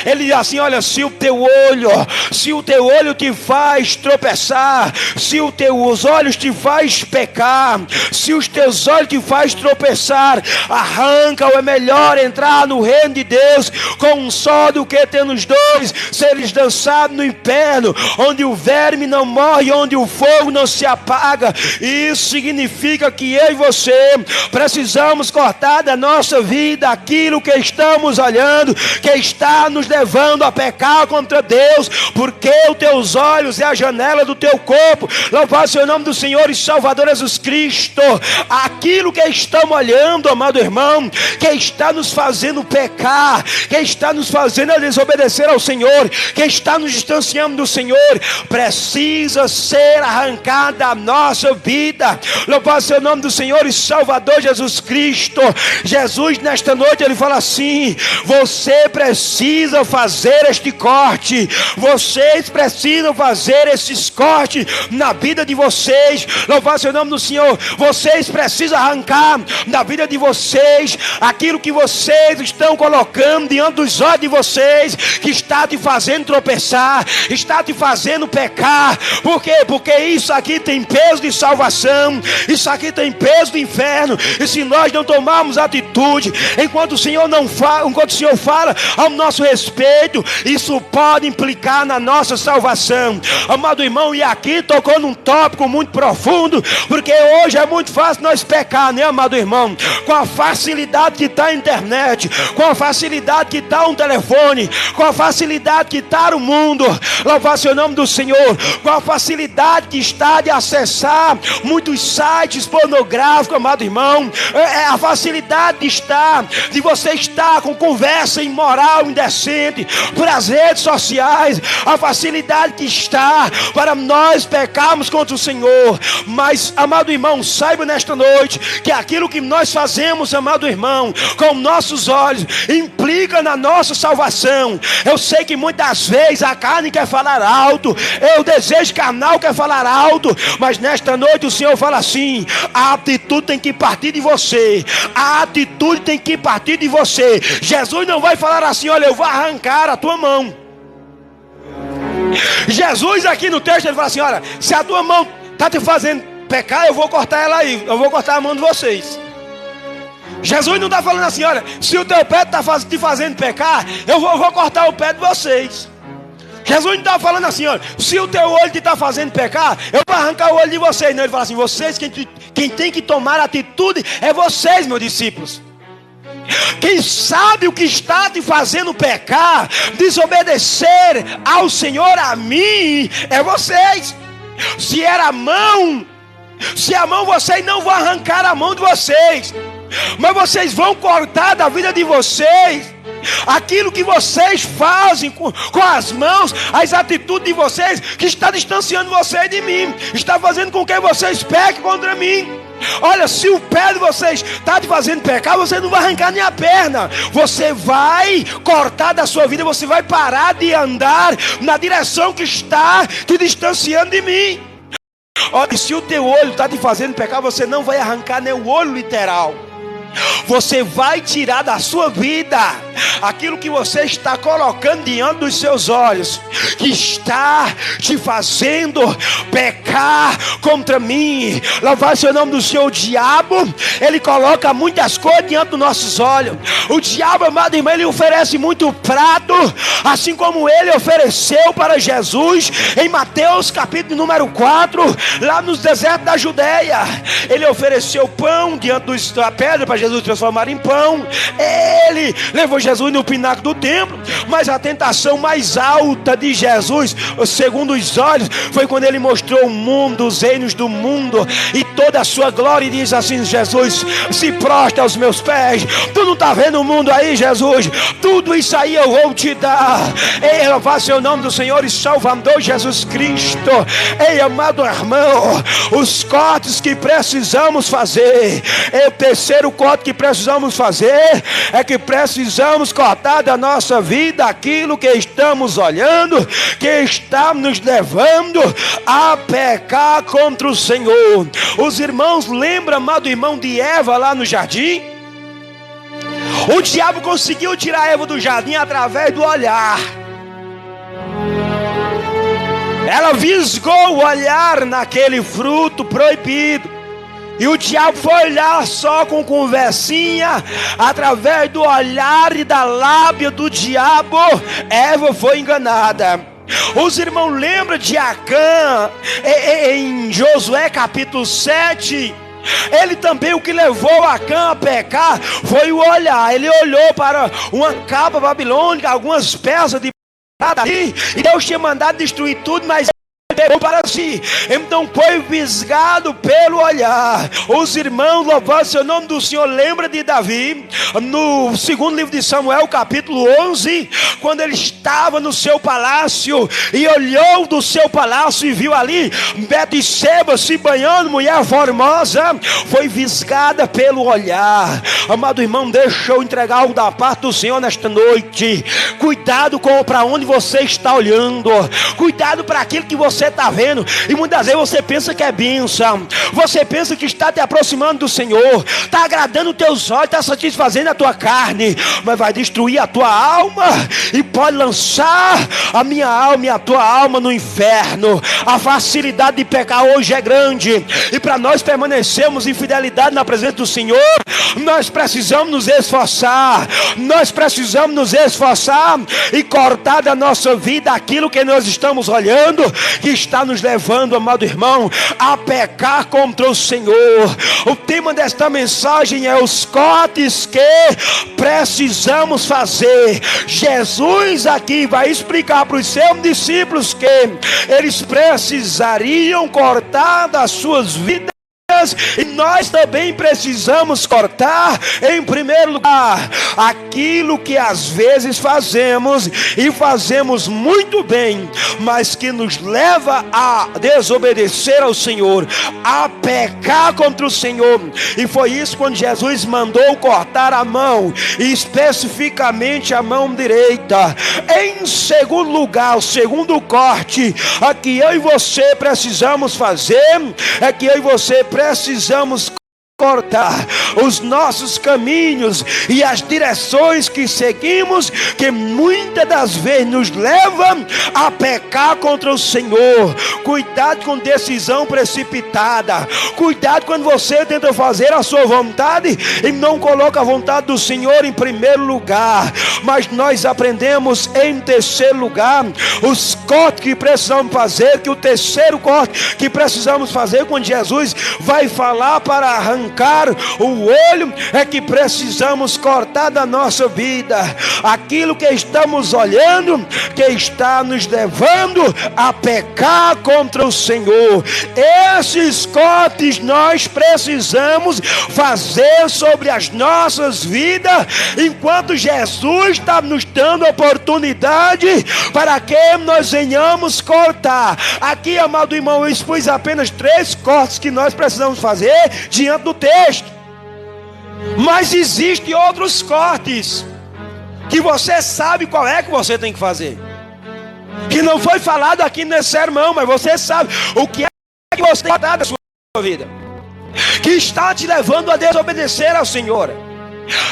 Ele diz assim: olha, se o teu olho te faz tropeçar, se os teus olhos te faz pecar, se os teus olhos te faz tropeçar, arranca-o. É melhor entrar no reino de Deus com um só do que ter nos dois, seres lançados no inferno, onde o verme não morre, onde o fogo não se apaga. Isso significa que eu e você precisamos cortar da nossa vida aquilo que estamos olhando, que está nos levando a pecar contra Deus, porque os teus olhos é a janela do teu corpo. Louvado seja o nome do Senhor e Salvador Jesus Cristo. Aquilo que estamos olhando, amado irmão, que está nos fazendo pecar, que está nos fazendo a desobedecer ao Senhor, que está nos distanciando do Senhor, precisa ser arrancada da nossa vida. Louvado seja o nome do Senhor e Salvador Jesus Cristo. Jesus nesta noite, ele fala assim: você precisa fazer este corte. Vocês precisam fazer esses cortes na vida de vocês. Louvado seja o nome do Senhor. Vocês precisam arrancar da vida de vocês aquilo que vocês estão colocando diante dos olhos de vocês, que está te fazendo tropeçar, está te fazendo pecar. Por quê? Porque isso aqui tem peso de salvação, isso aqui tem peso do inferno. E se nós não tomarmos atitude enquanto o Senhor não fala, enquanto o Senhor fala ao nosso respeito, isso pode implicar na nossa salvação. Amado irmão, e aqui tocou num tópico muito profundo, porque hoje é muito fácil nós pecar, né, amado irmão? Com a facilidade que está a internet, com a facilidade que está um telefone, com a facilidade que está o mundo, louvar seu nome do Senhor, com a facilidade que está de acessar muitos sites pornográficos, amado irmão, a facilidade de você estar com conversa imoral, indecente, por as redes sociais, a facilidade que está para nós pecarmos contra o Senhor. Mas, amado irmão, saiba nesta noite que aquilo que nós fazemos, amado irmão, com nossos olhos, implica na nossa salvação. Eu sei que muitas vezes a carne quer falar alto, o desejo carnal quer falar alto, mas nesta noite o Senhor fala assim: a atitude tem que partir de você, a atitude tem que partir de você. Jesus não vai falar assim: olha, eu vou arrancar a tua mão. Jesus aqui no texto, ele fala assim: olha, se a tua mão está te fazendo pecar, eu vou cortar ela aí, eu vou cortar a mão de vocês. Jesus não está falando assim: olha, se o teu pé está te fazendo pecar, eu vou cortar o pé de vocês. Jesus não está falando assim: olha, se o teu olho te está fazendo pecar, eu vou arrancar o olho de vocês. Não, ele fala assim: vocês, quem tem que tomar atitude é vocês, meus discípulos. Quem sabe o que está te fazendo pecar, desobedecer ao Senhor, a mim, é vocês. Se era a mão, vocês não vão arrancar a mão de vocês, mas vocês vão cortar da vida de vocês aquilo que vocês fazem com as mãos, as atitudes de vocês, que está distanciando vocês de mim, está fazendo com que vocês pequem contra mim. Olha, se o pé de vocês está te fazendo pecar, você não vai arrancar nem a perna, você vai cortar da sua vida, você vai parar de andar na direção que está te distanciando de mim. Olha, se o teu olho está te fazendo pecar, você não vai arrancar nem o olho literal, você vai tirar da sua vida aquilo que você está colocando diante dos seus olhos, que está te fazendo pecar contra mim. Louvado seja o nome do Senhor. O diabo, ele coloca muitas coisas diante dos nossos olhos. O diabo, amado irmão, ele oferece muito prato, assim como ele ofereceu para Jesus em Mateus capítulo número 4, lá nos desertos da Judeia. Ele ofereceu pão diante da pedra para Jesus transformar em pão. Ele levou Jesus no pináculo do templo, mas a tentação mais alta de Jesus, segundo os olhos, foi quando ele mostrou o mundo, os reinos do mundo e toda a sua glória, e diz assim: Jesus, se prostra aos meus pés. Tu não está vendo o mundo aí, Jesus? Tudo isso aí eu vou te dar. Ei, louvado seja o nome do Senhor e Salvador Jesus Cristo. Ei, amado irmão, os cortes que precisamos fazer, o terceiro corte que precisamos fazer é que precisamos cortar da nossa vida aquilo que estamos olhando, que está nos levando a pecar contra o Senhor. Os irmãos lembram, amado irmão, de Eva lá no jardim? O diabo conseguiu tirar Eva do jardim através do olhar. Ela visgou o olhar naquele fruto proibido, e o diabo foi olhar só com conversinha. Através do olhar e da lábia do diabo, Eva foi enganada. Os irmãos lembram de Acã em Josué capítulo 7. Ele também, o que levou Acã a pecar foi o olhar. Ele olhou para uma capa babilônica, algumas peças de prata ali, e Deus tinha mandado destruir tudo, mas pegou para si. Então foi visgado pelo olhar. Os irmãos, louvado seja o nome do Senhor, lembra de Davi no segundo livro de Samuel capítulo 11, quando ele estava no seu palácio e olhou do seu palácio e viu ali Betseba se banhando, mulher formosa, foi visgada pelo olhar. Amado irmão, deixa eu entregar algo da parte do Senhor nesta noite. Cuidado com para onde você está olhando, cuidado para aquilo que você está vendo, e muitas vezes você pensa que é bênção, você pensa que está te aproximando do Senhor, está agradando os teus olhos, está satisfazendo a tua carne, mas vai destruir a tua alma e pode lançar a minha alma e a tua alma no inferno. A facilidade de pecar hoje é grande, e para nós permanecermos em fidelidade na presença do Senhor, nós precisamos nos esforçar, e cortar da nossa vida aquilo que nós estamos olhando, que está nos levando, amado irmão, a pecar contra o Senhor. O tema desta mensagem é os cortes que precisamos fazer. Jesus aqui vai explicar para os seus discípulos que eles precisariam cortar das suas vidas, e nós também precisamos cortar, em primeiro lugar, aquilo que às vezes fazemos, e fazemos muito bem, mas que nos leva a desobedecer ao Senhor, a pecar contra o Senhor. E foi isso quando Jesus mandou cortar a mão, e especificamente a mão direita. Em segundo lugar, o segundo corte a que eu e você precisamos fazer, é que eu e você precisamos cortar os nossos caminhos e as direções que seguimos, que muitas das vezes nos levam a pecar contra o Senhor. Cuidado com decisão precipitada. Cuidado quando você tenta fazer a sua vontade e não coloca a vontade do Senhor em primeiro lugar. Mas nós aprendemos em terceiro lugar os cortes que precisamos fazer, que o terceiro corte que precisamos fazer quando Jesus vai falar para arrancar o olho, é que precisamos cortar da nossa vida aquilo que estamos olhando, que está nos levando a pecar contra o Senhor. Esses cortes nós precisamos fazer sobre as nossas vidas, enquanto Jesus está nos dando oportunidade para que nós venhamos cortar. Aqui, amado irmão, eu expus apenas 3 cortes que nós precisamos fazer diante do texto, mas existem outros cortes que você sabe qual é que você tem que fazer, que não foi falado aqui nesse sermão, mas você sabe o que é que você tem que dar da sua vida, que está te levando a desobedecer ao Senhor,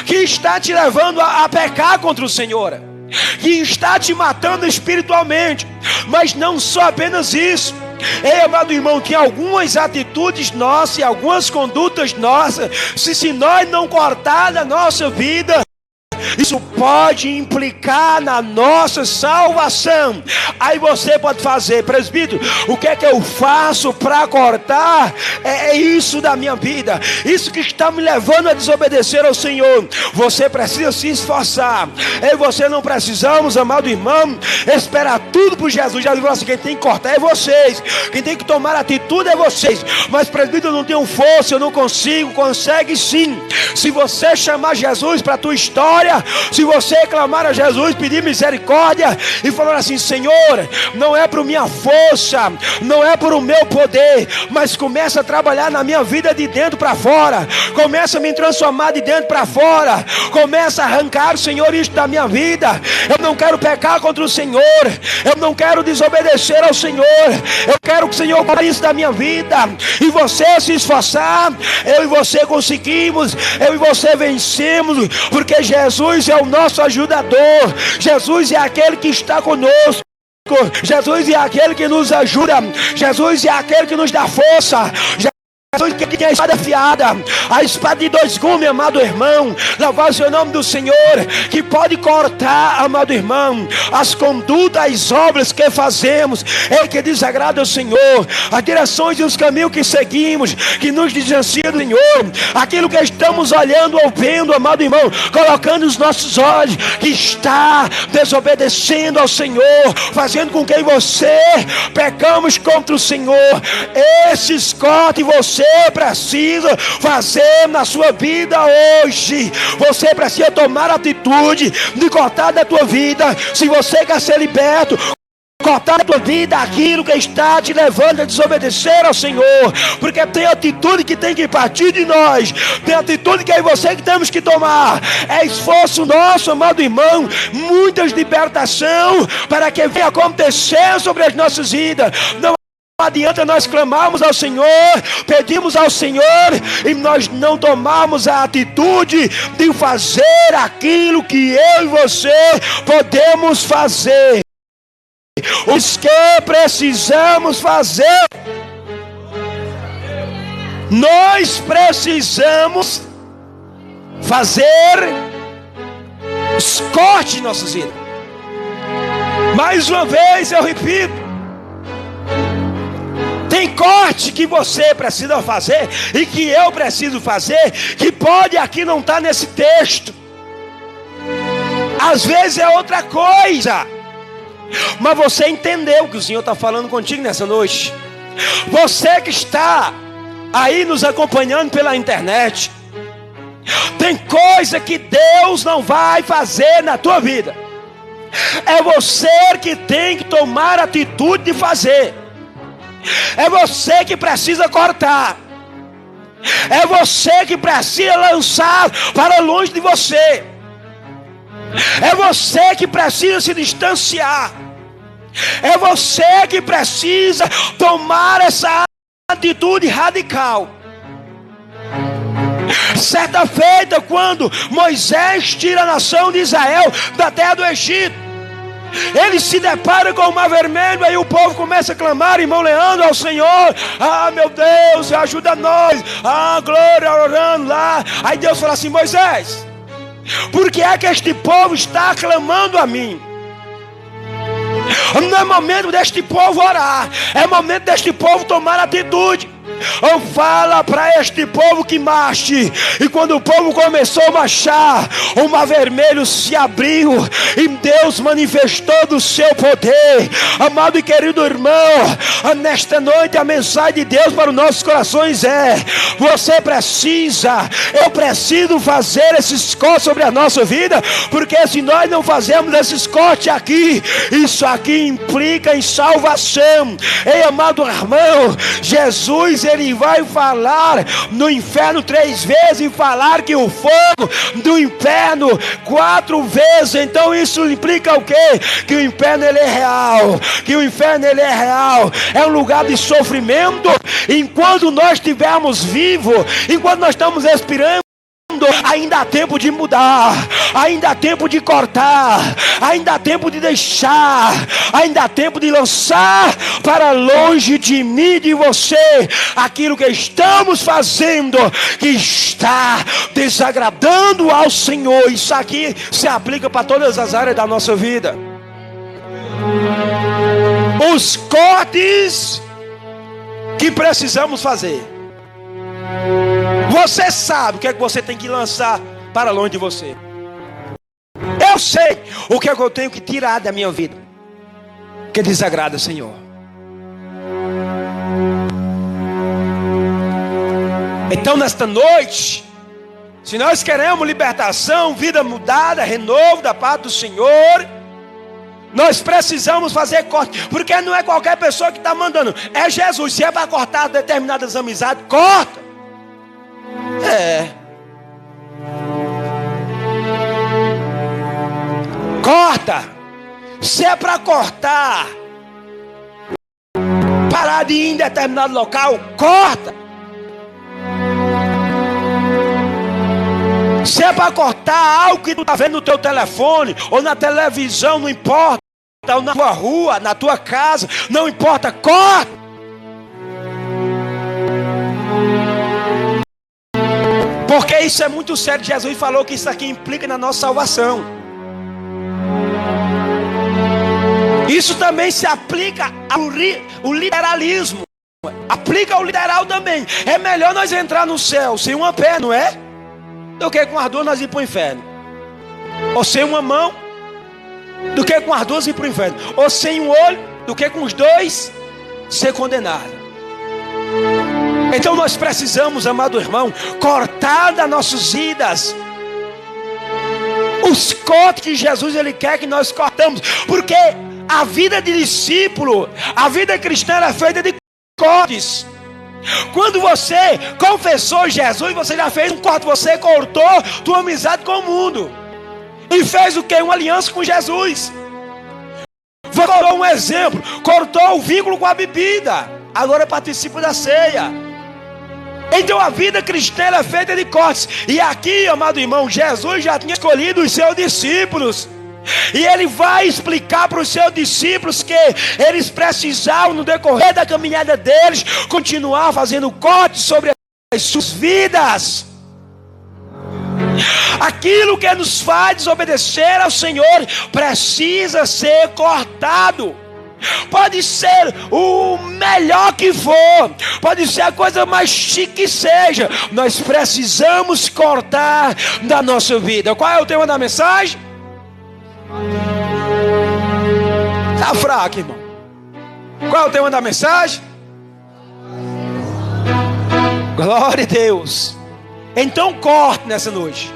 que está te levando a pecar contra o Senhor, que está te matando espiritualmente. Mas não só apenas isso. Ei, amado irmão, que algumas atitudes nossas e algumas condutas nossas, se nós não cortar da nossa vida, isso pode implicar na nossa salvação. Aí você pode fazer: presbítero, o que é que eu faço para cortar isso da minha vida, isso que está me levando a desobedecer ao Senhor? Você precisa se esforçar. Eu e você não precisamos, amado irmão, esperar tudo por Jesus. Jesus falou assim: quem tem que cortar é vocês, quem tem que tomar atitude é vocês. Mas presbítero, eu não tenho força, eu não consigo. Consegue sim. Se você chamar Jesus para a tua história, se você clamar a Jesus, pedir misericórdia e falar assim: Senhor, não é por minha força, não é por o meu poder, mas começa a trabalhar na minha vida de dentro para fora, começa a me transformar de dentro para fora, começa a arrancar, Senhor, isso da minha vida. Eu não quero pecar contra o Senhor, eu não quero desobedecer ao Senhor, eu quero que o Senhor corte isso da minha vida. E você se esforçar, eu e você conseguimos, eu e você vencemos, porque Jesus é o nosso ajudador. Jesus é aquele que está conosco. Jesus é aquele que nos ajuda. Jesus é aquele que nos dá força. Jesus que tem a espada afiada, a espada de 2 gumes, amado irmão. Louvado seja o nome do Senhor, que pode cortar, amado irmão, as condutas, as obras que fazemos, que desagrada ao Senhor, as direções e os caminhos que seguimos, que nos distancia do Senhor, aquilo que estamos olhando ou vendo, amado irmão, colocando os nossos olhos, que está desobedecendo ao Senhor, fazendo com que você pecamos contra o Senhor. Esses cortes você precisa fazer na sua vida hoje. Você precisa tomar a atitude de cortar da tua vida. Se você quer ser liberto, cortar da tua vida aquilo que está te levando a desobedecer ao Senhor, porque tem atitude que tem que partir de nós, tem atitude que é você que temos que tomar. É esforço nosso, amado irmão, muitas libertação para que venha acontecer sobre as nossas vidas. Não adianta nós clamarmos ao Senhor, pedimos ao Senhor, e nós não tomarmos a atitude de fazer aquilo que eu e você podemos fazer. Os que precisamos fazer, nós precisamos fazer os cortes de nossas vidas. Mais uma vez eu repito, tem corte que você precisa fazer e que eu preciso fazer, que pode aqui não estar nesse texto, às vezes é outra coisa, mas você entendeu o que o Senhor está falando contigo nessa noite. Você que está aí nos acompanhando pela internet, tem coisa que Deus não vai fazer na tua vida, é você que tem que tomar a atitude de fazer. É você que precisa cortar. É você que precisa lançar para longe de você. É você que precisa se distanciar. É você que precisa tomar essa atitude radical. Certa feita, quando Moisés tira a nação de Israel da terra do Egito, ele se depara com o mar vermelho. Aí o povo começa a clamar, irmão Leandro, ao Senhor: ah, meu Deus, ajuda nós. Ah, glória, orando lá. Aí Deus fala assim: Moisés, por que é que este povo está clamando a mim? Não é momento deste povo orar, é momento deste povo tomar atitude. Ou fala para este povo que marche. E quando o povo começou a marchar, o mar vermelho se abriu e Deus manifestou do seu poder. Amado e querido irmão, nesta noite a mensagem de Deus para os nossos corações é: você precisa, eu preciso fazer esses cortes sobre a nossa vida, porque se nós não fazemos esses cortes aqui, isso aqui implica em salvação. Ei, amado irmão, Jesus, ele vai falar no inferno 3 vezes e falar que o fogo do inferno 4 vezes. Então isso implica o quê? Que o inferno ele é real, que o inferno ele é real, é um lugar de sofrimento. Enquanto nós estivermos vivos, enquanto nós estamos respirando, ainda há tempo de mudar, ainda há tempo de cortar, ainda há tempo de deixar, ainda há tempo de lançar para longe de mim e de você aquilo que estamos fazendo que está desagradando ao Senhor. Isso aqui se aplica para todas as áreas da nossa vida. Os cortes que precisamos fazer. Você sabe o que é que você tem que lançar para longe de você. Eu sei o que é que eu tenho que tirar da minha vida que desagrada o Senhor. Então nesta noite, se nós queremos libertação, vida mudada, renovo da parte do Senhor, nós precisamos fazer corte. Porque não é qualquer pessoa que está mandando, é Jesus. Se é para cortar determinadas amizades, corta. Corta. Se é para cortar, parar de ir em determinado local, corta. Se é para cortar algo que tu está vendo no teu telefone ou na televisão, não importa, ou na tua rua, na tua casa, não importa, corta. Porque isso é muito sério. Jesus falou que isso aqui implica na nossa salvação. Isso também se aplica ao literalismo. Aplica ao literal também. É melhor nós entrar no céu sem uma perna, não é? Do que com as duas nós ir para o inferno. Ou sem uma mão, do que com as duas ir para o inferno. Ou sem um olho, do que com os dois ser condenado. Então nós precisamos, amado irmão, cortar das nossas vidas os cortes que Jesus ele quer que nós cortamos. Porque a vida de discípulo, a vida cristã é feita de cortes. Quando você confessou Jesus, você já fez um corte. Você cortou tua amizade com o mundo e fez o que? Uma aliança com Jesus. Vou um exemplo. Cortou o vínculo com a bebida, agora participa da ceia. Então a vida cristã é feita de cortes. E aqui, amado irmão, Jesus já tinha escolhido os seus discípulos. E ele vai explicar para os seus discípulos que eles precisavam, no decorrer da caminhada deles, continuar fazendo cortes sobre as suas vidas. Aquilo que nos faz desobedecer ao Senhor precisa ser cortado. Pode ser o melhor que for, pode ser a coisa mais chique que seja, nós precisamos cortar da nossa vida. Qual é o tema da mensagem? Está fraco, irmão. Qual é o tema da mensagem? Glória a Deus. Então corte nessa noite.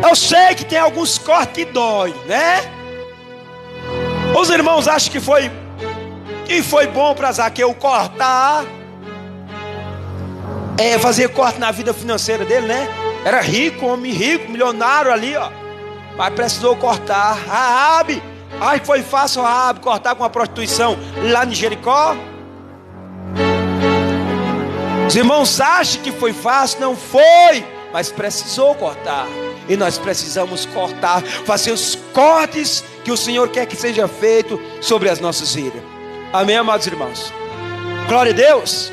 Eu sei que tem alguns cortes que dói, né? Os irmãos acham que foi bom para Zaqueu cortar, fazer corte na vida financeira dele, né? Era rico, homem rico, milionário ali, ó. Mas precisou cortar. Raabe, acho que foi fácil Raabe cortar com a prostituição lá em Jericó. Os irmãos acham que foi fácil, não foi, mas precisou cortar. E nós precisamos cortar, fazer os cortes que o Senhor quer que seja feito sobre as nossas vidas. Amém, amados irmãos? Glória a Deus.